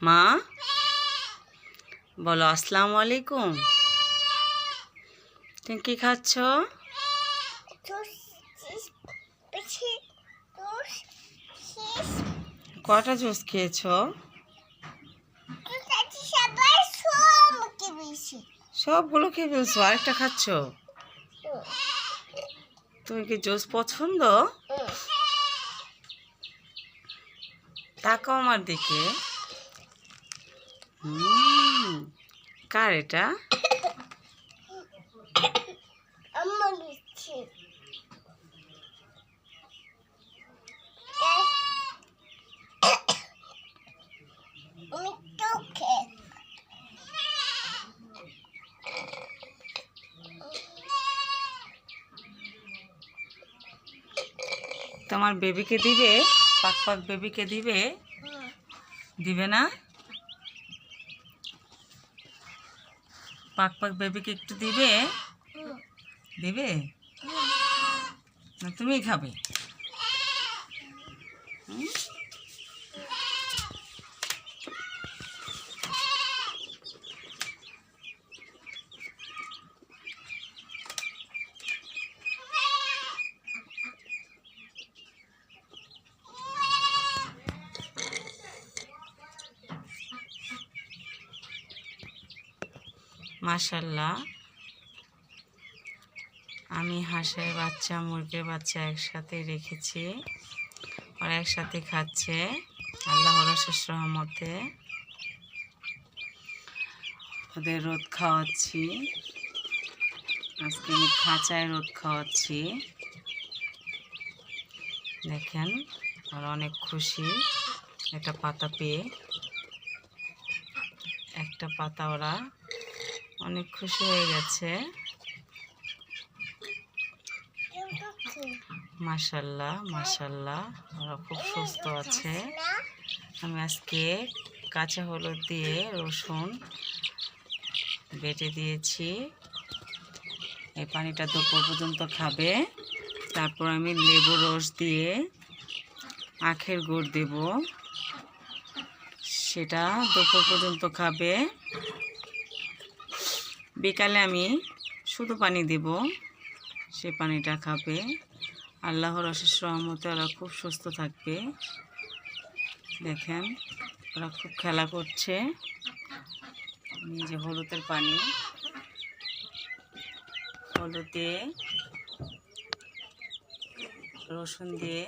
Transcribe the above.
মা বলো আসসালামু আলাইকুম। তুমি কি খাচ্ছ? কটা জুস খেয়েছো? সবগুলো খেয়ে ফেলছো, আরেকটা খাচ্ছ? তুমি কি জুস পছন্দ? তাকাও আমার দিকে। কার এটা? তোমার বেবিকে দিবে? পাক পাক বেবিকে দিবে? দিবে না? পাক পাক বেবিকে একটু দিবে? দিবে না তুমিই খাবে? মাশাআল্লাহ, আমি হাঁসের বাচ্চা মুরগির বাচ্চা একসাথে রেখেছি, ওরা একসাথে খাচ্ছে আল্লাহর অশেষ রহমতে। ওদের রোদ খাওয়াচ্ছি, আজকে আমি খাঁচায় রোদ খাওয়াচ্ছি। দেখেন ওরা অনেক খুশি একটা পাতা পেয়ে, একটা পাতা ওরা অনেক খুশি হয়ে গেছে। মাশাআল্লাহ মাশাআল্লাহ, ওরা খুব সুস্থ আছে। আমি আজকে কাঁচা হলুদ দিয়ে রসুন বেটে দিয়েছি, এই পানিটা দুপুর পর্যন্ত খাবে। তারপর আমি লেবু রস দিয়ে আখের গুড় দেব, সেটা দুপুর পর্যন্ত খাবে। বিকালে আমি শুধু পানি দেব, সে পানিটা খাবে। আল্লাহর অশেষ রহমতে ওরা খুব সুস্থ থাকবে। দেখেন ওরা খুব খেলা করছে। যে হলুদের পানি, হলুদ দিয়ে রসুন দিয়ে